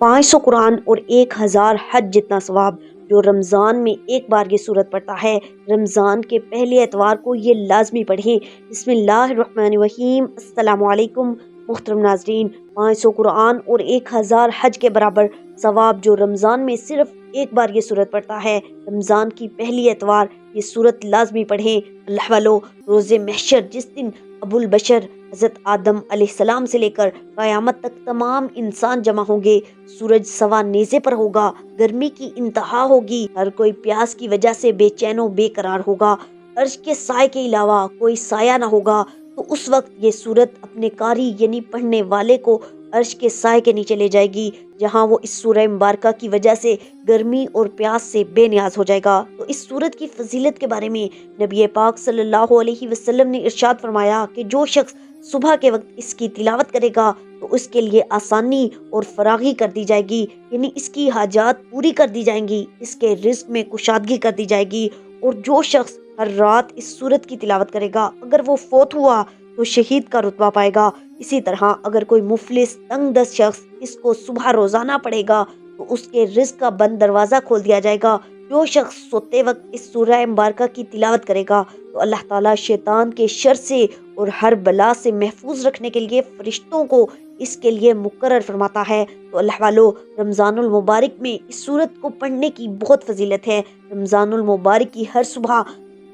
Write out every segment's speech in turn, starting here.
500 قرآن اور 1000 حج جتنا ثواب جو رمضان میں ایک بار یہ صورت پڑھتا ہے۔ رمضان کے پہلے اتوار کو یہ لازمی پڑھیں۔ بسم اللہ الرحمن الرحیم۔ السلام علیکم محترم ناظرین۔ 500 قرآن اور 1000 حج کے برابر ثواب جو رمضان میں صرف ایک بار یہ صورت پڑھتا ہے۔ رمضان کی پہلی اتوار یہ صورت لازمی پڑھیں۔ اللہ والو، روز محشر جس دن ابو البشر حضرت آدم علیہ السلام سے لے کر قیامت تک تمام انسان جمع ہوں گے، سورج سوا نیزے پر ہوگا، گرمی کی انتہا ہوگی، ہر کوئی پیاس کی وجہ سے بے چین و بے قرار ہوگا، عرش کے سائے کے علاوہ کوئی سایہ نہ ہوگا، تو اس وقت یہ سورت اپنے قاری یعنی پڑھنے والے کو عرش کے سائے کے نیچے لے جائے گی، جہاں وہ اس سورہ مبارکہ کی وجہ سے گرمی اور پیاس سے بے نیاز ہو جائے گا۔ تو اس سورت کی فضیلت کے بارے میں نبی پاک صلی اللہ علیہ وسلم نے ارشاد فرمایا کہ جو شخص صبح کے وقت اس کی تلاوت کرے گا تو اس کے لیے آسانی اور فراغی کر دی جائے گی، یعنی اس کی حاجات پوری کر دی جائیں گی، اس کے رزق میں کشادگی کر دی جائے گی۔ اور جو شخص ہر رات اس سورت کی تلاوت کرے گا، اگر وہ فوت ہوا تو شہید کا رتبہ پائے گا۔ اسی طرح اگر کوئی مفلس تنگ دست شخص اس کو صبح روزانہ پڑھے گا تو اس کے رزق کا بند دروازہ کھول دیا جائے گا۔ جو شخص سوتے وقت اس سورہ مبارکہ کی تلاوت کرے گا تو اللہ تعالیٰ شیطان کے شر سے اور ہر بلا سے محفوظ رکھنے کے لیے فرشتوں کو اس کے لیے مقرر فرماتا ہے۔ تو اللہ والو، رمضان المبارک میں اس سورت کو پڑھنے کی بہت فضیلت ہے۔ رمضان المبارک کی ہر صبح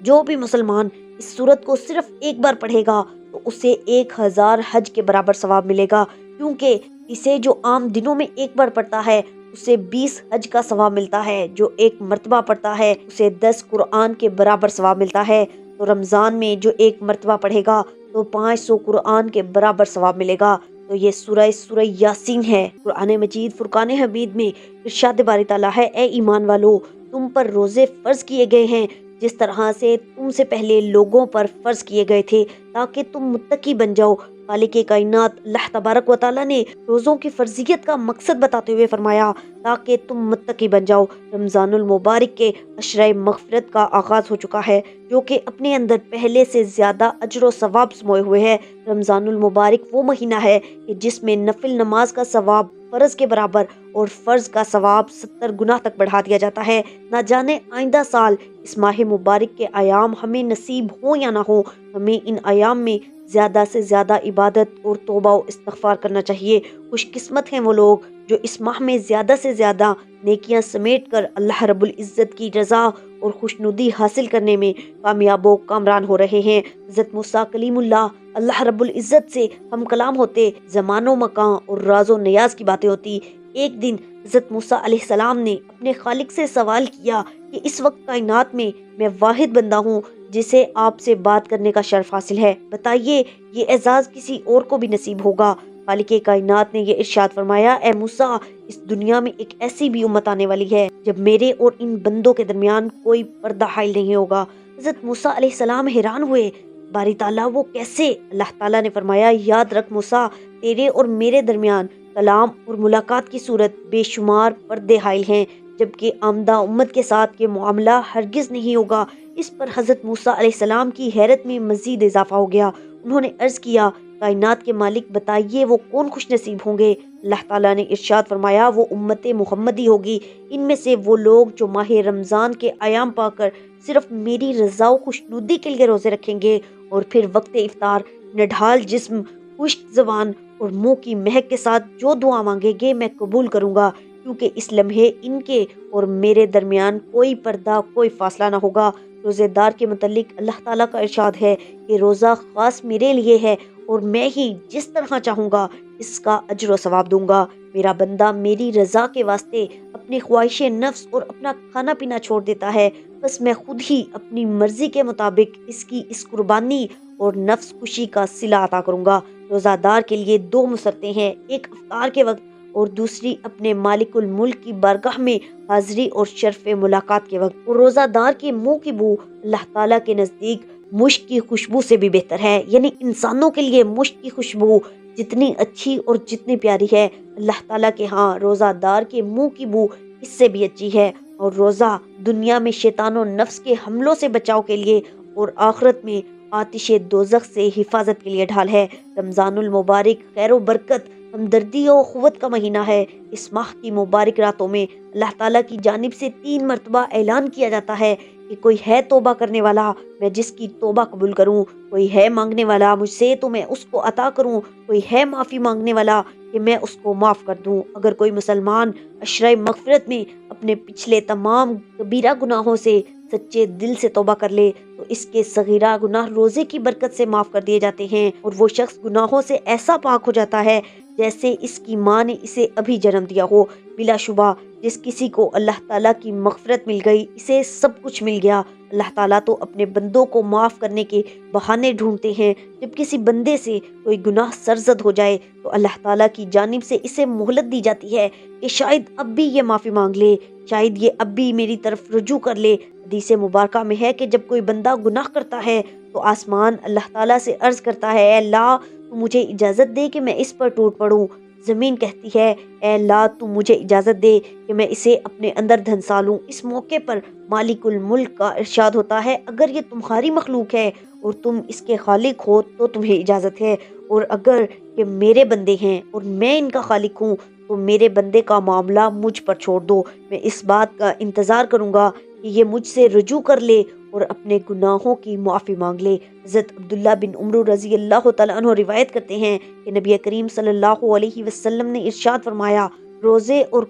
جو بھی مسلمان اس سورت کو صرف ایک بار پڑھے گا تو اسے 1000 حج کے برابر ثواب ملے گا، کیونکہ اسے جو عام دنوں میں ایک بار پڑھتا ہے اسے 20 حج کا ثواب ملتا ہے، جو ایک مرتبہ پڑھتا ہے اسے 10 قرآن کے برابر ثواب ملتا ہے۔ تو رمضان میں جو ایک مرتبہ پڑھے گا تو 500 قرآن کے برابر ثواب ملے گا۔ تو یہ سورہ یاسین ہے۔ قرآن مجید فرقان حمید میں ارشاد باری تعالیٰ ہے، اے ایمان والو، تم پر روزے فرض کیے گئے ہیں جس طرح سے تم سے پہلے لوگوں پر فرض کیے گئے تھے، تاکہ تم متقی بن جاؤ۔ خالق کائنات اللہ تبارک و تعالیٰ نے روزوں کی فرضیت کا مقصد بتاتے ہوئے فرمایا تاکہ تم متقی بن جاؤ۔ رمضان المبارک کے عشرہ مغفرت کا آغاز ہو چکا ہے، جو کہ اپنے اندر پہلے سے زیادہ اجر و ثواب سموئے ہوئے ہے۔ رمضان المبارک وہ مہینہ ہے کہ جس میں نفل نماز کا ثواب فرض کے برابر اور فرض کا ثواب 70 گنا تک بڑھا دیا جاتا ہے۔ نہ جانے آئندہ سال اس ماہ مبارک کے ایام ہمیں نصیب ہوں یا نہ ہوں، ہمیں ان ایام میں زیادہ سے زیادہ عبادت اور توبہ و استغفار کرنا چاہیے۔ خوش قسمت ہیں وہ لوگ جو اس ماہ میں زیادہ سے زیادہ نیکیاں سمیٹ کر اللہ رب العزت کی رضا اور خوشنودی حاصل کرنے میں کامیاب و کامران ہو رہے ہیں۔ حضرت موسیٰ کلیم اللہ اللہ رب العزت سے ہم کلام ہوتے، زمان و مکان اور راز و نیاز کی باتیں ہوتی۔ ایک دن حضرت موسیٰ علیہ السلام نے اپنے خالق سے سوال کیا کہ اس وقت کائنات میں واحد بندہ ہوں جسے آپ سے بات کرنے کا شرف حاصل ہے، بتائیے یہ اعزاز کسی اور کو بھی نصیب ہوگا؟ خالق کائنات نے یہ ارشاد فرمایا، اے موسیٰ، اس دنیا میں ایک ایسی بھی امت آنے والی ہے جب میرے اور ان بندوں کے درمیان کوئی پردہ حائل نہیں ہوگا۔ حضرت موسیٰ علیہ السلام حیران ہوئے، باری تعالیٰ وہ کیسے؟ اللہ تعالیٰ نے فرمایا، یاد رکھ موسیٰ، تیرے اور میرے درمیان کلام اور ملاقات کی صورت بے شمار پردے حائل ہیں، جبکہ آمدہ امت کے ساتھ یہ معاملہ ہرگز نہیں ہوگا۔ اس پر حضرت موسیٰ علیہ السلام کی حیرت میں مزید اضافہ ہو گیا۔ انہوں نے عرض کیا، کائنات کے مالک بتائیے وہ کون خوش نصیب ہوں گے؟ اللہ تعالیٰ نے ارشاد فرمایا، وہ امت محمدی ہوگی، ان میں سے وہ لوگ جو ماہ رمضان کے ایام پا کر صرف میری رضا و خوشنودی کے لیے روزے رکھیں گے اور پھر وقت افطار نڈھال جسم، خشک زبان اور منہ کی مہک کے ساتھ جو دعا مانگیں گے میں قبول کروں گا، کیونکہ اس لمحے ان کے اور میرے درمیان کوئی پردہ، کوئی فاصلہ نہ ہوگا۔ روزے دار کے متعلق اللہ تعالیٰ کا ارشاد ہے کہ روزہ خاص میرے لیے ہے اور میں ہی جس طرح چاہوں گا اس کا اجر و ثواب دوں گا۔ میرا بندہ میری رضا کے واسطے اپنی خواہش نفس اور اپنا کھانا پینا چھوڑ دیتا ہے، بس میں خود ہی اپنی مرضی کے مطابق اس کی اس قربانی اور نفس خوشی کا صلہ عطا کروں گا۔ روزہ دار کے لیے 2 مسرتیں ہیں، ایک افطار کے وقت اور دوسری اپنے مالک الملک کی بارگاہ میں حاضری اور شرف ملاقات کے وقت۔ اور روزہ دار کے منہ کی بو اللہ تعالیٰ کے نزدیک مشک کی خوشبو سے بھی بہتر ہے، یعنی انسانوں کے لیے مشک کی خوشبو جتنی اچھی اور جتنی پیاری ہے، اللہ تعالیٰ کے ہاں روزہ دار کے منہ کی بو اس سے بھی اچھی ہے۔ اور روزہ دنیا میں شیطان و نفس کے حملوں سے بچاؤ کے لیے اور آخرت میں آتش دوزخ سے حفاظت کے لیے ڈھال ہے۔ رمضان المبارک خیر و برکت، ہمدردی اور قوت کا مہینہ ہے۔ اس ماہ کی مبارک راتوں میں اللہ تعالیٰ کی جانب سے 3 مرتبہ اعلان کیا جاتا ہے کہ کوئی ہے توبہ کرنے والا، میں جس کی توبہ قبول کروں، کوئی ہے مانگنے والا مجھ سے تو میں اس کو عطا کروں، کوئی ہے معافی مانگنے والا کہ میں اس کو معاف کر دوں۔ اگر کوئی مسلمان عشرۂ مغفرت میں اپنے پچھلے تمام کبیرہ گناہوں سے سچے دل سے توبہ کر لے تو اس کے صغیرہ گناہ روزے کی برکت سے معاف کر دیے جاتے ہیں، اور وہ شخص گناہوں سے ایسا پاک ہو جاتا ہے جیسے اس کی ماں نے اسے ابھی جنم دیا ہو۔ بلا شبہ جس کسی کو اللہ تعالیٰ کی مغفرت مل گئی اسے سب کچھ مل گیا۔ اللہ تعالیٰ تو اپنے بندوں کو معاف کرنے کے بہانے ڈھونڈتے ہیں۔ جب کسی بندے سے کوئی گناہ سرزد ہو جائے تو اللہ تعالیٰ کی جانب سے اسے مہلت دی جاتی ہے کہ شاید اب بھی یہ معافی مانگ لے، شاید یہ اب بھی میری طرف رجوع کر لے۔ حدیث مبارکہ میں ہے کہ جب کوئی بندہ گناہ کرتا ہے تو آسمان اللہ تعالیٰ سے عرض کرتا ہے، اے اللہ تو مجھے اجازت دے کہ میں اس پر ٹوٹ پڑوں۔ زمین کہتی ہے، اے اللہ تو مجھے اجازت دے کہ میں اسے اپنے اندر دھنسا لوں۔ اس موقع پر مالک الملک کا ارشاد ہوتا ہے، اگر یہ تمہاری مخلوق ہے اور تم اس کے خالق ہو تو تمہیں اجازت ہے، اور اگر یہ میرے بندے ہیں اور میں ان کا خالق ہوں تو میرے بندے کا معاملہ مجھ پر چھوڑ دو۔ میں اس بات کا انتظار کروں گا کہ یہ مجھ سے رجوع کر لے اور اپنے گناہوں کی معافی مانگ لے۔ حضرت عبداللہ بن عمر رضی اللہ تعالیٰ عنہ روایت کرتے ہیں کہ نبی کریم صلی اللہ علیہ وسلم نے ارشاد فرمایا، روزہ اور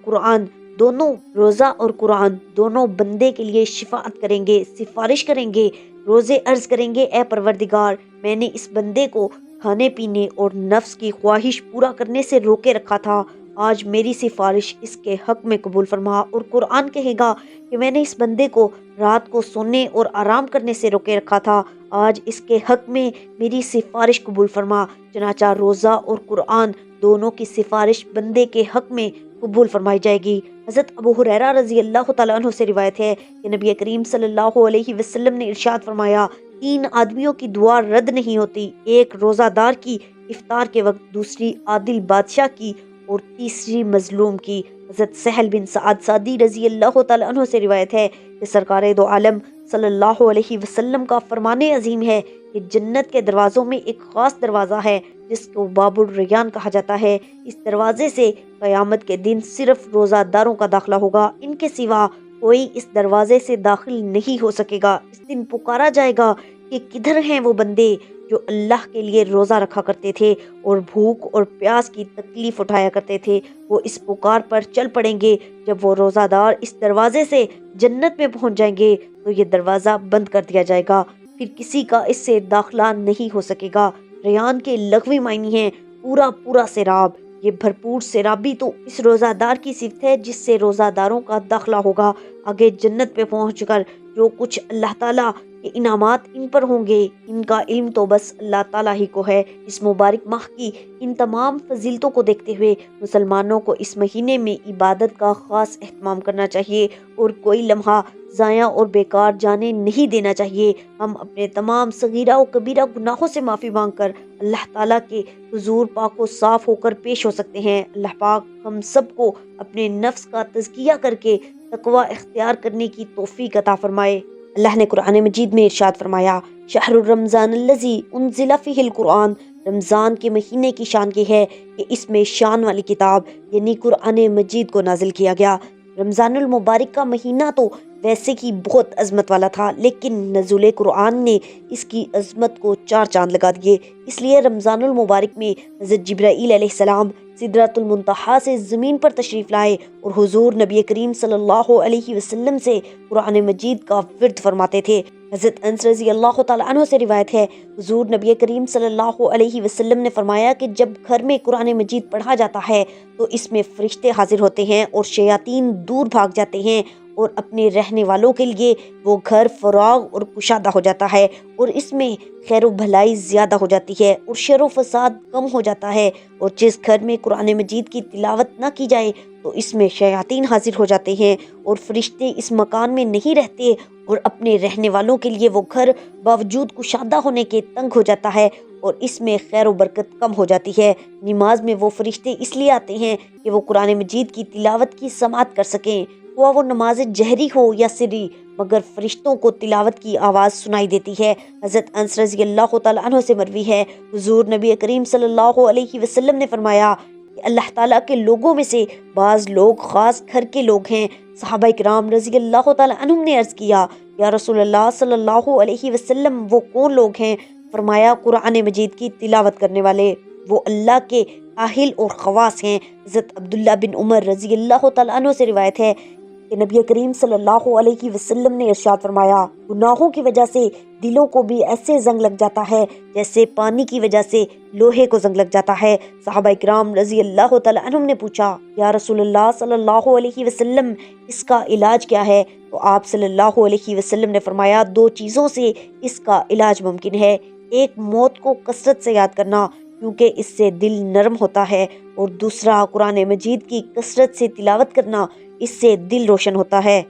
قرآن دونوں بندے کے لیے شفاعت کریں گے، سفارش کریں گے۔ روزے عرض کریں گے، اے پروردگار، میں نے اس بندے کو کھانے پینے اور نفس کی خواہش پورا کرنے سے روکے رکھا تھا، آج میری سفارش اس کے حق میں قبول فرما۔ اور قرآن کہے گا کہ میں نے اس بندے کو رات کو سونے اور آرام کرنے سے روکے رکھا تھا، آج اس کے حق میں میری سفارش قبول فرما۔ چنانچہ روزہ اور قرآن دونوں کی سفارش بندے کے حق میں قبول فرمائی جائے گی۔ حضرت ابو ہریرہ رضی اللہ تعالیٰ عنہ سے روایت ہے کہ نبی کریم صلی اللہ علیہ وسلم نے ارشاد فرمایا، 3 آدمیوں کی دعا رد نہیں ہوتی، ایک روزہ دار کی افطار کے وقت، دوسری عادل بادشاہ کی، اور تیسری مظلوم کی۔ حضرت سہل بن سعد سعدی رضی اللہ تعالیٰ عنہ سے روایت ہے کہ سرکار دو عالم صلی اللہ علیہ وسلم کا فرمان عظیم ہے کہ جنت کے دروازوں میں ایک خاص دروازہ ہے جس کو باب الریان کہا جاتا ہے۔ اس دروازے سے قیامت کے دن صرف روزہ داروں کا داخلہ ہوگا، ان کے سوا کوئی اس دروازے سے داخل نہیں ہو سکے گا۔ اس دن پکارا جائے گا کہ کدھر ہیں وہ بندے جو اللہ کے لیے روزہ رکھا کرتے تھے اور بھوک اور پیاس کی تکلیف اٹھایا کرتے تھے؟ وہ اس پکار پر چل پڑیں گے۔ جب وہ روزہ دار اس دروازے سے جنت میں پہنچ جائیں گے تو یہ دروازہ بند کر دیا جائے گا، پھر کسی کا اس سے داخلہ نہیں ہو سکے گا۔ ریان کے لغوی معنی ہیں پورا سیراب۔ یہ بھرپور سیرابی تو اس روزہ دار کی صفت ہے جس سے روزہ داروں کا داخلہ ہوگا۔ آگے جنت پہ پہنچ کر جو کچھ اللہ تعالیٰ کے انعامات ان پر ہوں گے، ان کا علم تو بس اللہ تعالیٰ ہی کو ہے۔ اس مبارک ماہ کی ان تمام فضیلتوں کو دیکھتے ہوئے مسلمانوں کو اس مہینے میں عبادت کا خاص اہتمام کرنا چاہیے اور کوئی لمحہ ضائع اور بیکار جانے نہیں دینا چاہیے۔ ہم اپنے تمام صغیرہ و کبیرہ گناہوں سے معافی مانگ کر اللہ تعالیٰ کے حضور پاک و صاف ہو کر پیش ہو سکتے ہیں۔ اللہ پاک ہم سب کو اپنے نفس کا تزکیہ کر کے تقوی اختیار کرنے کی توفیق عطا فرمائے۔ اللہ نے قرآن مجید میں ارشاد فرمایا، شہر الرمضان الذی انزل فیہ القرآن، رمضان کے مہینے کی شان یہ ہے کہ اس میں شان والی کتاب یعنی قرآن مجید کو نازل کیا گیا۔ رمضان المبارک کا مہینہ تو ویسے ہی بہت عظمت والا تھا، لیکن نزول قرآن نے اس کی عظمت کو 4 چاند لگا دیے۔ اس لیے رمضان المبارک میں حضرت جبرائیل علیہ السلام سدرۃ المنتہا سے زمین پر تشریف لائے اور حضور نبی کریم صلی اللہ علیہ وسلم سے قرآن مجید کا ورد فرماتے تھے۔ حضرت انس رضی اللہ تعالیٰ عنہ سے روایت ہے، حضور نبی کریم صلی اللہ علیہ وسلم نے فرمایا کہ جب گھر میں قرآن مجید پڑھا جاتا ہے تو اس میں فرشتے حاضر ہوتے ہیں اور شیاطین دور بھاگ جاتے ہیں، اور اپنے رہنے والوں کے لیے وہ گھر فراغ اور کشادہ ہو جاتا ہے، اور اس میں خیر و بھلائی زیادہ ہو جاتی ہے اور شر و فساد کم ہو جاتا ہے۔ اور جس گھر میں قرآن مجید کی تلاوت نہ کی جائے تو اس میں شیاطین حاضر ہو جاتے ہیں اور فرشتے اس مکان میں نہیں رہتے، اور اپنے رہنے والوں کے لیے وہ گھر باوجود کشادہ ہونے کے تنگ ہو جاتا ہے اور اس میں خیر و برکت کم ہو جاتی ہے۔ نماز میں وہ فرشتے اس لیے آتے ہیں کہ وہ قرآن مجید کی تلاوت کی سماعت کر سکیں، ہوا وہ نماز جہری ہو یا سری، مگر فرشتوں کو تلاوت کی آواز سنائی دیتی ہے۔ حضرت انس رضی اللہ تعالیٰ عنہ سے مروی ہے، حضور نبی کریم صلی اللہ علیہ وسلم نے فرمایا کہ اللہ تعالیٰ کے لوگوں میں سے بعض لوگ خاص گھر کے لوگ ہیں۔ صحابہ کرام رضی اللہ تعالیٰ عنہم نے عرض کیا، یا رسول اللہ صلی اللہ علیہ وسلم وہ کون لوگ ہیں؟ فرمایا قرآن مجید کی تلاوت کرنے والے، وہ اللہ کے اہل اور خواص ہیں۔ حضرت عبداللہ بن عمر رضی اللہ تعالیٰ عنہ سے روایت ہے کہ نبی کریم صلی اللہ علیہ وسلم نے ارشاد فرمایا، گناہوں کی وجہ سے دلوں کو بھی ایسے زنگ لگ جاتا ہے جیسے پانی کی وجہ سے لوہے کو زنگ لگ جاتا ہے۔ صحابہ کرام رضی اللہ تعالیٰ عنہم نے پوچھا، یا رسول اللہ صلی اللہ علیہ وسلم اس کا علاج کیا ہے؟ تو آپ صلی اللہ علیہ وسلم نے فرمایا، دو چیزوں سے اس کا علاج ممکن ہے، ایک موت کو کثرت سے یاد کرنا کیونکہ اس سے دل نرم ہوتا ہے، اور دوسرا قرآن مجید کی کثرت سے تلاوت کرنا، اس سے دل روشن ہوتا ہے۔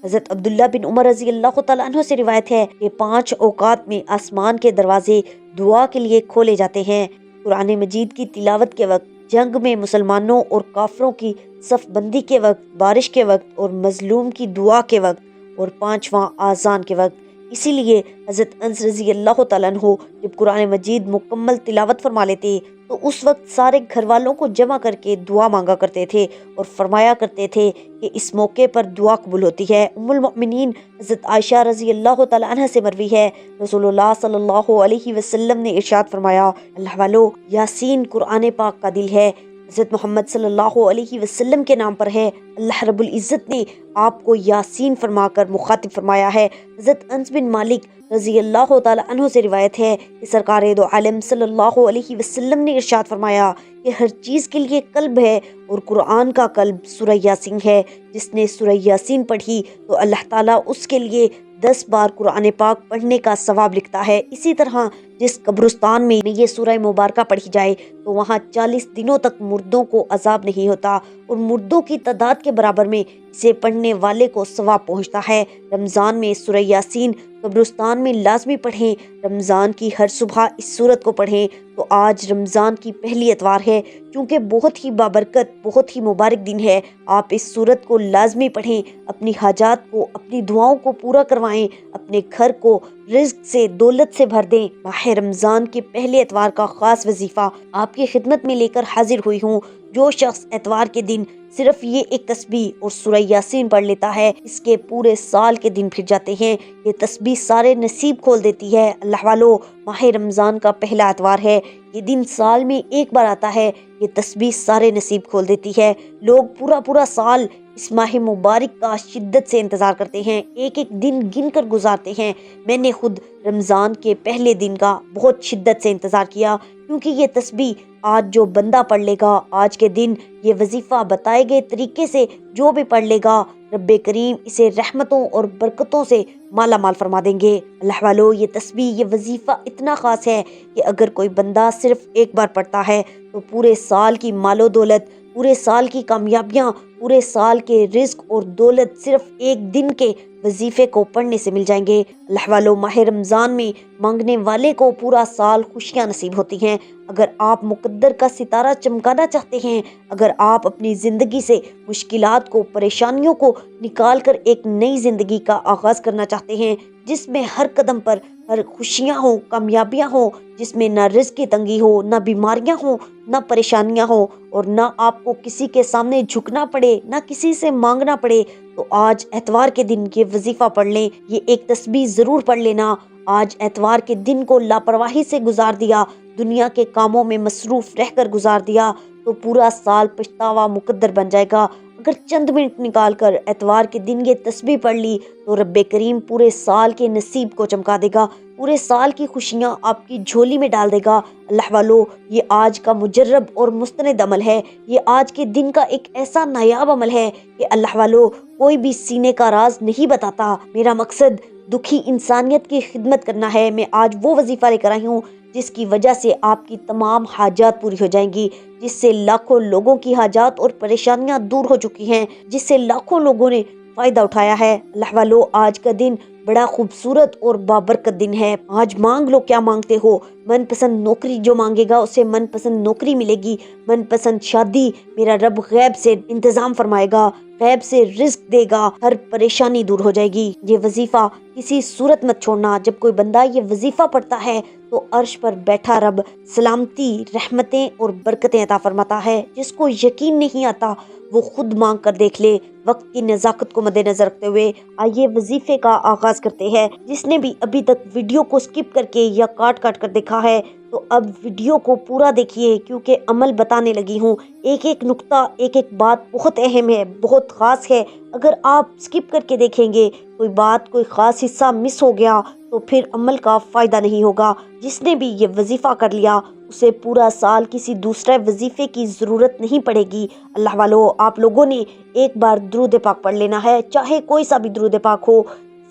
حضرت عبداللہ بن عمر رضی اللہ تعالیٰ عنہ سے روایت ہے کہ 5 اوقات میں آسمان کے دروازے دعا کے لیے کھولے جاتے ہیں، قرآن مجید کی تلاوت کے وقت، جنگ میں مسلمانوں اور کافروں کی صف بندی کے وقت، بارش کے وقت اور مظلوم کی دعا کے وقت، اور 5واں آذان کے وقت۔ اسی لیے حضرت انس رضی اللہ تعالیٰ عنہ جب قرآن مجید مکمل تلاوت فرما لیتے تو اس وقت سارے گھر والوں کو جمع کر کے دعا مانگا کرتے تھے اور فرمایا کرتے تھے کہ اس موقع پر دعا قبول ہوتی ہے۔ ام المؤمنین حضرت عائشہ رضی اللہ تعالیٰ عنہ سے مروی ہے، رسول اللہ صلی اللہ علیہ وسلم نے ارشاد فرمایا، اللہ والو، یاسین قرآن پاک کا دل ہے، حضرت محمد صلی اللہ علیہ وسلم کے نام پر ہے۔ اللہ رب العزت نے آپ کو یاسین فرما کر مخاطب فرمایا ہے۔ حضرت انس بن مالک رضی اللہ تعالیٰ عنہ سے روایت ہے کہ سرکار دو عالم صلی اللہ علیہ وسلم نے ارشاد فرمایا کہ ہر چیز کے لیے قلب ہے، اور قرآن کا قلب سورہ یاسین ہے۔ جس نے سورہ یاسین پڑھی تو اللہ تعالیٰ اس کے لیے 10 بار قرآن پاک پڑھنے کا ثواب لکھتا ہے۔ اسی طرح جس قبرستان میں یہ سورہ مبارکہ پڑھی جائے تو وہاں 40 دنوں تک مردوں کو عذاب نہیں ہوتا، اور مردوں کی تعداد کے برابر میں اسے پڑھنے والے کو ثواب پہنچتا ہے۔ رمضان میں سورہ یاسین قبرستان میں لازمی پڑھیں، رمضان کی ہر صبح اس سورت کو پڑھیں۔ تو آج رمضان کی پہلی اتوار ہے، چونکہ بہت ہی بابرکت، بہت ہی مبارک دن ہے، آپ اس سورت کو لازمی پڑھیں، اپنی حاجات کو، اپنی دعاؤں کو پورا کروائیں، اپنے گھر کو رزق سے، دولت سے بھر دیں۔ ماہ رمضان کے پہلے اتوار کا خاص وظیفہ آپ کی خدمت میں لے کر حاضر ہوئی ہوں۔ جو شخص اتوار کے دن صرف یہ ایک تسبیح اور سورہ یاسین پڑھ لیتا ہے، اس کے پورے سال کے دن پھر جاتے ہیں۔ یہ تسبیح سارے نصیب کھول دیتی ہے۔ اللہ والو، ماہ رمضان کا پہلا اتوار ہے، یہ دن سال میں ایک بار آتا ہے، یہ تسبیح سارے نصیب کھول دیتی ہے۔ لوگ پورا سال اس ماہ مبارک کا شدت سے انتظار کرتے ہیں، ایک ایک دن گن کر گزارتے ہیں۔ میں نے خود رمضان کے پہلے دن کا بہت شدت سے انتظار کیا، کیونکہ یہ تسبیح آج جو بندہ پڑھ لے گا، آج کے دن یہ وظیفہ بتائے گئے طریقے سے جو بھی پڑھ لے گا، رب کریم اسے رحمتوں اور برکتوں سے مالا مال فرما دیں گے۔ اللہ والو، یہ تسبیح، یہ وظیفہ اتنا خاص ہے کہ اگر کوئی بندہ صرف ایک بار پڑھتا ہے تو پورے سال کی مال و دولت، پورے سال کی کامیابیاں، پورے سال کے رزق اور دولت صرف ایک دن کے وظیفے کو پڑھنے سے مل جائیں گے۔ اللہ والو، ماہ رمضان میں مانگنے والے کو پورا سال خوشیاں نصیب ہوتی ہیں۔ اگر آپ مقدر کا ستارہ چمکانا چاہتے ہیں، اگر آپ اپنی زندگی سے مشکلات کو، پریشانیوں کو نکال کر ایک نئی زندگی کا آغاز کرنا چاہتے ہیں، جس میں ہر قدم پر ہر خوشیاں ہوں، کامیابیاں ہوں، جس میں نہ رزق کی تنگی ہو، نہ بیماریاں ہوں، نہ پریشانیاں ہوں، اور نہ آپ کو کسی کے سامنے جھکنا پڑے، نہ کسی سے مانگنا پڑے، تو آج اتوار کے دن یہ وظیفہ پڑھ لیں، یہ ایک تسبیح ضرور پڑھ لینا۔ آج اتوار کے دن کو لاپرواہی سے گزار دیا، دنیا کے کاموں میں مصروف رہ کر گزار دیا تو پورا سال پچھتاوا مقدر بن جائے گا۔ اگر چند منٹ نکال کر اتوار کے دن یہ تسبیح پڑھ لی تو رب کریم پورے سال کے نصیب کو چمکا دے گا، پورے سال کی خوشیاں آپ کی جھولی میں ڈال دے گا۔ اللہ والو، یہ آج کا مجرب اور مستند عمل ہے، یہ آج کے دن کا ایک ایسا نایاب عمل ہے کہ اللہ والو، کوئی بھی سینے کا راز نہیں بتاتا۔ میرا مقصد دکھی انسانیت کی خدمت کرنا ہے۔ میں آج وہ وظیفہ لے کر آئی ہوں جس کی وجہ سے آپ کی تمام حاجات پوری ہو جائیں گی، جس سے لاکھوں لوگوں کی حاجات اور پریشانیاں دور ہو چکی ہیں، جس سے لاکھوں لوگوں نے فائدہ اٹھایا ہے۔ اللہ والو، آج کا دن بڑا خوبصورت اور بابرکت دن ہے۔ آج مانگ لو کیا مانگتے ہو، من پسند نوکری جو مانگے گا اسے من پسند نوکری ملے گی، من پسند شادی میرا رب غیب سے انتظام فرمائے گا، غیب سے رزق دے گا، ہر پریشانی دور ہو جائے گی۔ یہ وظیفہ کسی صورت مت چھوڑنا۔ جب کوئی بندہ یہ وظیفہ پڑھتا ہے تو تو عرش پر بیٹھا رب سلامتی، رحمتیں اور برکتیں عطا فرماتا ہے۔ جس کو یقین نہیں آتا وہ خود مانگ کر دیکھ لے۔ وقت کی نزاکت کو مد نظر رکھتے ہوئے آئیے وظیفے کا آغاز کرتے ہیں۔ جس نے بھی ابھی تک ویڈیو کو سکپ کر کے یا کاٹ کاٹ کر دیکھا ہے تو اب ویڈیو کو پورا دیکھیے، کیونکہ عمل بتانے لگی ہوں۔ ایک ایک نقطہ، ایک ایک بات بہت اہم ہے، بہت خاص ہے۔ اگر آپ سکپ کر کے دیکھیں گے، کوئی بات، کوئی خاص حصہ مس ہو گیا تو پھر عمل کا فائدہ نہیں ہوگا۔ جس نے بھی یہ وظیفہ کر لیا اسے پورا سال کسی دوسرے وظیفے کی ضرورت نہیں پڑے گی۔ اللہ والو، آپ لوگوں نے ایک بار درود پاک پڑھ لینا ہے، چاہے کوئی سا بھی درود پاک ہو۔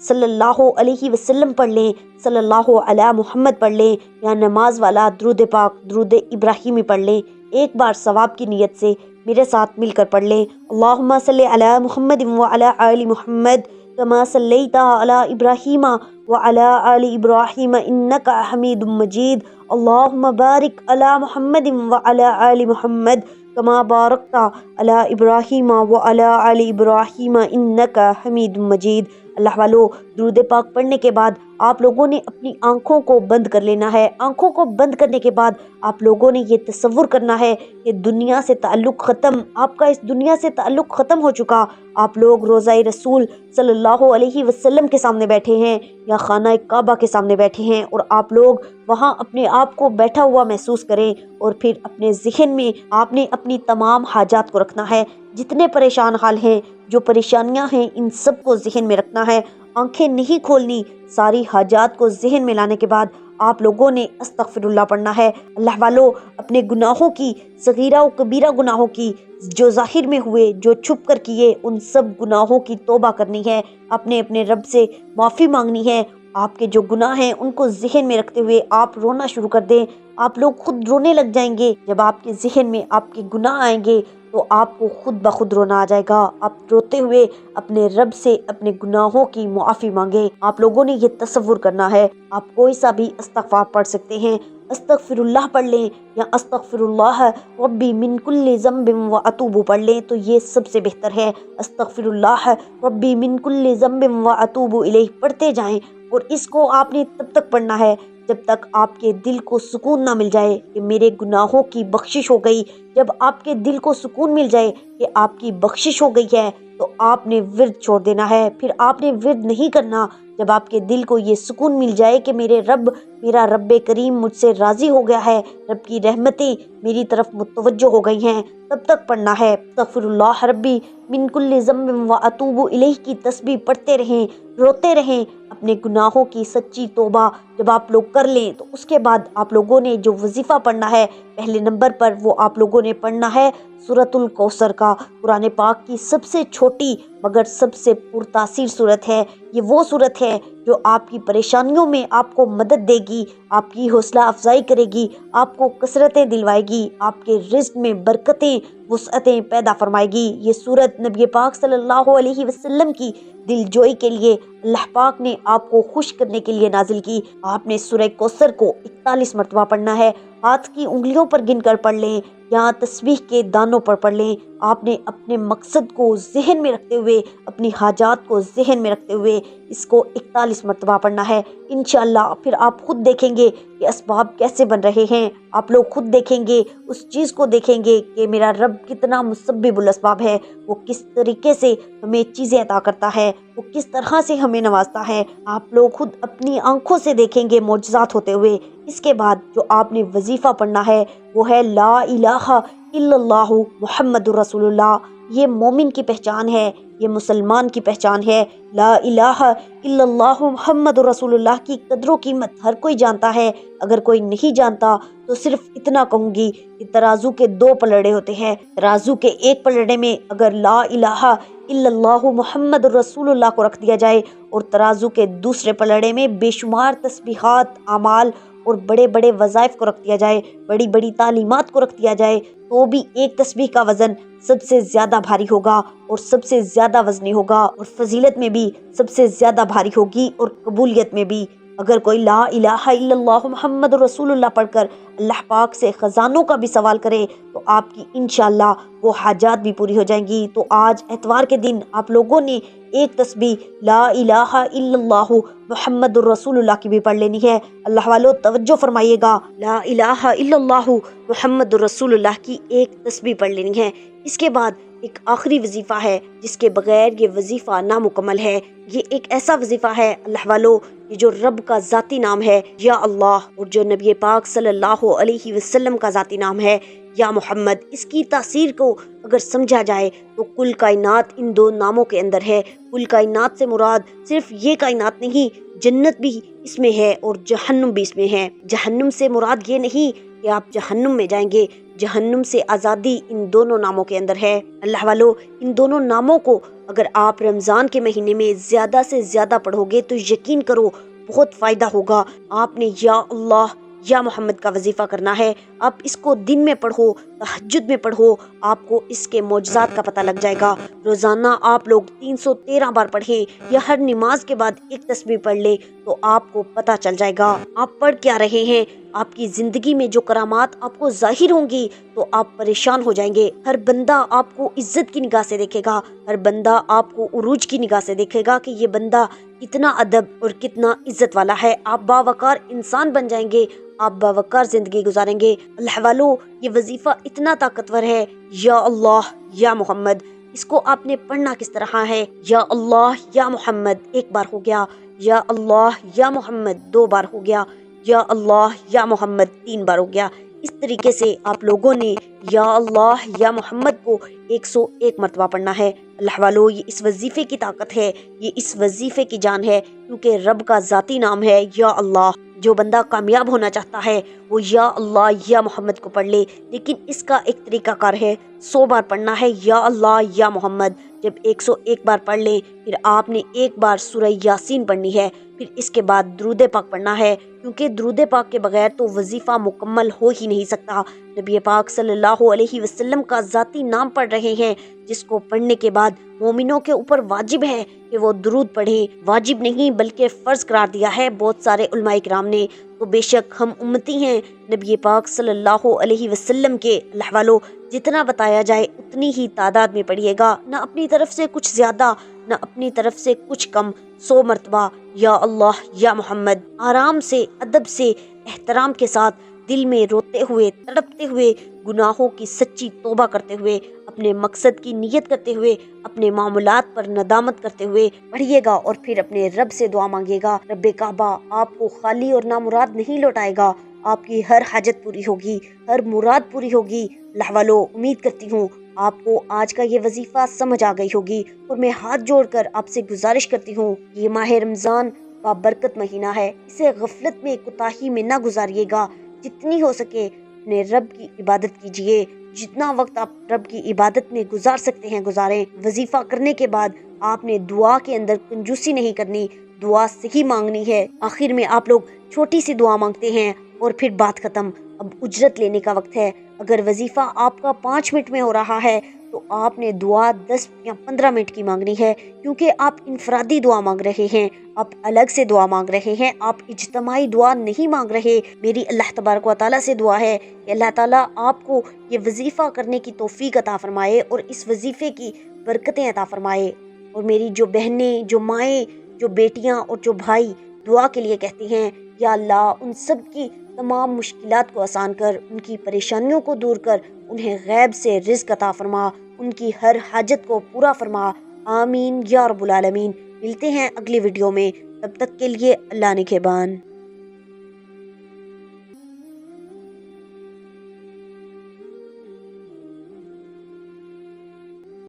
صلی اللہ علیہ وسلم پڑھ لیں، صلی اللہ علی محمد پڑھ لیں، یا نماز والا درود پاک درود ابراہیمی پڑھ لیں۔ ایک بار ثواب کی نیت سے میرے ساتھ مل کر پڑھ لیں۔ اللہم صلی علی محمد وعلی آل محمد کما صلیت علی ابراہیم وعلی آل ابراہیم انک حمید مجید۔ اللہم بارک علی محمد وعلی آل محمد کما بارکت علی ابراہیم وعلی آل ابراہیم انک حمید مجید۔ اللہ والو، درود پاک پڑھنے کے بعد آپ لوگوں نے اپنی آنکھوں کو بند کر لینا ہے۔ آنکھوں کو بند کرنے کے بعد آپ لوگوں نے یہ تصور کرنا ہے کہ دنیا سے تعلق ختم، آپ کا اس دنیا سے تعلق ختم ہو چکا۔ آپ لوگ روضہ رسول صلی اللہ علیہ وسلم کے سامنے بیٹھے ہیں یا خانہ کعبہ کے سامنے بیٹھے ہیں، اور آپ لوگ وہاں اپنے آپ کو بیٹھا ہوا محسوس کریں، اور پھر اپنے ذہن میں آپ نے اپنی تمام حاجات کو رکھنا ہے۔ جتنے پریشان حال ہیں، جو پریشانیاں ہیں، ان سب کو ذہن میں رکھنا ہے۔ آنکھیں نہیں کھولنی، ساری حاجات کو ذہن میں لانے کے بعد آپ لوگوں نے استغفر اللہ پڑھنا ہے۔ اللہ والو، اپنے گناہوں کی، صغیرہ و کبیرہ گناہوں کی، جو ظاہر میں ہوئے، جو چھپ کر کیے، ان سب گناہوں کی توبہ کرنی ہے، اپنے رب سے معافی مانگنی ہے۔ آپ کے جو گناہ ہیں ان کو ذہن میں رکھتے ہوئے آپ رونا شروع کر دیں۔ آپ لوگ خود رونے لگ جائیں گے۔ جب آپ کے ذہن میں آپ کے گناہ آئیں گے تو آپ کو خود بخود رونا آ جائے گا۔ آپ روتے ہوئے اپنے رب سے اپنے گناہوں کی معافی مانگے۔ آپ لوگوں نے یہ تصور کرنا ہے، آپ کوئی سا بھی استغفار پڑھ سکتے ہیں۔ استغفر اللہ پڑھ لیں یا استغفر اللہ ربی من کل ذنب و اتوب پڑھ لیں تو یہ سب سے بہتر ہے۔ استغفر اللہ ربی من کل ذنب و اتوب الیہ پڑھتے جائیں، اور اس کو آپ نے تب تک پڑھنا ہے جب تک آپ کے دل کو سکون نہ مل جائے کہ میرے گناہوں کی بخشش ہو گئی۔ جب آپ کے دل کو سکون مل جائے کہ آپ کی بخشش ہو گئی ہے تو آپ نے ورد چھوڑ دینا ہے، پھر آپ نے ورد نہیں کرنا۔ جب آپ کے دل کو یہ سکون مل جائے کہ میرا رب کریم مجھ سے راضی ہو گیا ہے، رب کی رحمتیں میری طرف متوجہ ہو گئی ہیں، تب تک پڑھنا ہے۔ استغفر اللہ ربی من کل ذنب و اتوب الیہ کی تسبیح پڑھتے رہیں، روتے رہیں، اپنے گناہوں کی سچی توبہ جب آپ لوگ کر لیں تو اس کے بعد آپ لوگوں نے جو وظیفہ پڑھنا ہے پہلے نمبر پر وہ آپ لوگوں نے پڑھنا ہے سورۃ الکوثر کا۔ قرآن پاک کی سب سے چھوٹی مگر سب سے پرتاثیر صورت ہے۔ یہ وہ صورت ہے جو آپ کی پریشانیوں میں آپ کو مدد دے گی، آپ کی حوصلہ افزائی کرے گی، آپ کو کثرتیں دلوائے گی، آپ کے رزق میں برکتیں، وسعتیں پیدا فرمائے گی۔ یہ صورت نبی پاک صلی اللہ علیہ وسلم کی دل جوئی کے لیے اللہ پاک نے آپ کو خوش کرنے کے لیے نازل کی۔ آپ نے سورہ کوثر کو 41 مرتبہ پڑھنا ہے۔ ہاتھ کی انگلیوں پر گن کر پڑھ لیں یا تسبیح کے دانوں پر پڑھ لیں۔ آپ نے اپنے مقصد کو ذہن میں رکھتے ہوئے، اپنی حاجات کو ذہن میں رکھتے ہوئے اس کو 41 مرتبہ پڑھنا ہے۔ انشاءاللہ پھر آپ خود دیکھیں گے کہ اسباب کیسے بن رہے ہیں۔ آپ لوگ خود دیکھیں گے، اس چیز کو دیکھیں گے کہ میرا رب کتنا مسبب الاسباب ہے، وہ کس طریقے سے ہمیں چیزیں عطا کرتا ہے، وہ کس طرح سے ہمیں نوازتا ہے۔ آپ لوگ خود اپنی آنکھوں سے دیکھیں گے معجزات ہوتے ہوئے۔ اس کے بعد جو آپ نے وظیفہ پڑھنا ہے وہ ہے لا الہ الا اللہ محمد رسول اللہ۔ یہ مومن کی پہچان ہے، یہ مسلمان کی پہچان ہے۔ لا الہ الا اللہ محمد رسول اللہ کی قدر و قیمت ہر کوئی جانتا ہے۔ اگر کوئی نہیں جانتا تو صرف اتنا کہوں گی کہ ترازو کے 2 پلڑے ہوتے ہیں۔ ترازو کے ایک پلڑے میں اگر لا الہ الا اللہ محمد رسول اللہ کو رکھ دیا جائے اور ترازو کے دوسرے پلڑے میں بے شمار تسبیحات، اعمال اور بڑے بڑے وظائف کو رکھ دیا جائے، بڑی بڑی تعلیمات کو رکھ دیا جائے، تو بھی ایک تسبیح کا وزن سب سے زیادہ بھاری ہوگا اور سب سے زیادہ وزنی ہوگا، اور فضیلت میں بھی سب سے زیادہ بھاری ہوگی اور قبولیت میں بھی۔ اگر کوئی لا الہ الا اللہ محمد رسول اللہ پڑھ کر اللہ پاک سے خزانوں کا بھی سوال کرے تو آپ کی انشاءاللہ وہ حاجات بھی پوری ہو جائیں گی۔ تو آج اتوار کے دن آپ لوگوں نے ایک تسبیح لا الہ الا اللہ محمد رسول اللہ کی بھی پڑھ لینی ہے۔ اللہ والو توجہ فرمائیے گا، لا الہ الا اللہ محمد رسول اللہ کی ایک تسبیح پڑھ لینی ہے۔ اس کے بعد ایک آخری وظیفہ ہے جس کے بغیر یہ وظیفہ نامکمل ہے۔ یہ ایک ایسا وظیفہ ہے اللہ والو، یہ جو رب کا ذاتی نام ہے یا اللہ، اور جو نبی پاک صلی اللہ علیہ وسلم کا ذاتی نام ہے یا محمد۔ اس کی تاثیر کو اگر سمجھا جائے تو کل کائنات ان دو ناموں کے اندر ہے۔ کل کائنات سے مراد صرف یہ کائنات نہیں، جنت بھی اس میں ہے اور جہنم بھی اس میں ہے۔ جہنم سے مراد یہ نہیں کہ آپ جہنم میں جائیں گے، جہنم سے آزادی ان دونوں ناموں کے اندر ہے۔ اللہ والو، ان دونوں ناموں کو اگر آپ رمضان کے مہینے میں زیادہ سے زیادہ پڑھو گے تو یقین کرو بہت فائدہ ہوگا۔ آپ نے یا اللہ یا محمد کا وظیفہ کرنا ہے۔ آپ اس کو دن میں پڑھو، تہجد میں پڑھو، آپ کو اس کے معجزات کا پتہ لگ جائے گا۔ روزانہ آپ لوگ 313 بار پڑھیں یا ہر نماز کے بعد ایک تسبیح پڑھ لیں تو آپ کو پتہ چل جائے گا آپ پڑھ کیا رہے ہیں۔ آپ کی زندگی میں جو کرامات آپ کو ظاہر ہوں گی تو آپ پریشان ہو جائیں گے۔ ہر بندہ آپ کو عزت کی نگاہ سے دیکھے گا، ہر بندہ آپ کو عروج کی نگاہ سے دیکھے گا کہ یہ بندہ کتنا ادب اور کتنا عزت والا ہے۔ آپ باوقار انسان بن جائیں گے، آپ باوقار زندگی گزاریں گے۔ اللہ والو، یہ وظیفہ اتنا طاقتور ہے، یا اللہ یا محمد۔ اس کو آپ نے پڑھنا کس طرح ہے؟ یا اللہ یا محمد ایک بار ہو گیا، یا اللہ یا محمد 2 بار ہو گیا، یا اللہ یا محمد 3 بار ہو گیا۔ اس طریقے سے آپ لوگوں نے یا اللہ یا محمد کو 101 مرتبہ پڑھنا ہے۔ اللہ والو، یہ اس وظیفے کی طاقت ہے، یہ اس وظیفے کی جان ہے، کیونکہ رب کا ذاتی نام ہے یا اللہ۔ جو بندہ کامیاب ہونا چاہتا ہے وہ یا اللہ یا محمد کو پڑھ لے، لیکن اس کا ایک طریقہ کار ہے۔ 100 بار پڑھنا ہے یا اللہ یا محمد۔ جب 101 بار پڑھ لیں پھر آپ نے ایک بار سورہ یاسین پڑھنی ہے، پھر اس کے بعد درود پاک پڑھنا ہے، کیونکہ درود پاک کے بغیر تو وظیفہ مکمل ہو ہی نہیں سکتا۔ نبی پاک صلی اللہ علیہ وسلم کا ذاتی نام پڑھ رہے ہیں، جس کو پڑھنے کے بعد مومنوں کے اوپر واجب ہے کہ وہ درود پڑھیں۔ واجب نہیں بلکہ فرض قرار دیا ہے بہت سارے علماء کرام نے۔ تو بے شک ہم امتی ہیں نبی پاک صلی اللہ علیہ وسلم کے۔ اللہ والو، جتنا بتایا جائے اتنی ہی تعداد میں پڑھیے گا، نہ اپنی طرف سے کچھ زیادہ نہ اپنی طرف سے کچھ کم۔ 100 مرتبہ یا اللہ یا محمد، آرام سے، ادب سے، احترام کے ساتھ، دل میں روتے ہوئے، تڑپتے ہوئے، گناہوں کی سچی توبہ کرتے ہوئے، اپنے مقصد کی نیت کرتے ہوئے، اپنے معاملات پر ندامت کرتے ہوئے پڑھیے گا، اور پھر اپنے رب سے دعا مانگیے گا۔ رب کعبہ آپ کو خالی اور نامراد نہیں لوٹائے گا، آپ کی ہر حاجت پوری ہوگی، ہر مراد پوری ہوگی۔ اللہ والو، امید کرتی ہوں آپ کو آج کا یہ وظیفہ سمجھ آ گئی ہوگی، اور میں ہاتھ جوڑ کر آپ سے گزارش کرتی ہوں، یہ ماہ رمضان کا برکت مہینہ ہے، اسے غفلت میں، کوتاہی میں نہ گزاریے گا۔ جتنی ہو سکے اپنے رب کی عبادت کیجیے، جتنا وقت آپ رب کی عبادت میں گزار سکتے ہیں گزاریں۔ وظیفہ کرنے کے بعد آپ نے دعا کے اندر کنجوسی نہیں کرنی، دعا صحیح مانگنی ہے۔ آخر میں آپ لوگ چھوٹی سی دعا مانگتے ہیں اور پھر بات ختم۔ اب اجرت لینے کا وقت ہے۔ اگر وظیفہ آپ کا 5 منٹ میں ہو رہا ہے تو آپ نے دعا 10 یا 15 منٹ کی مانگنی ہے، کیونکہ آپ انفرادی دعا مانگ رہے ہیں، آپ الگ سے دعا مانگ رہے ہیں، آپ اجتماعی دعا نہیں مانگ رہے۔ میری اللہ تبارک و تعالیٰ سے دعا ہے کہ اللہ تعالیٰ آپ کو یہ وظیفہ کرنے کی توفیق عطا فرمائے اور اس وظیفے کی برکتیں عطا فرمائے۔ اور میری جو بہنیں، جو مائیں، جو بیٹیاں اور جو بھائی دعا کے لیے کہتے ہیں، یا اللہ ان سب کی تمام مشکلات کو آسان کر، ان کی پریشانیوں کو دور کر، انہیں غیب سے رزق عطا فرما، ان کی ہر حاجت کو پورا فرما۔ آمین یا رب العالمین۔ ملتے ہیں اگلی ویڈیو میں، تب تک کے لیے اللہ نگہبان۔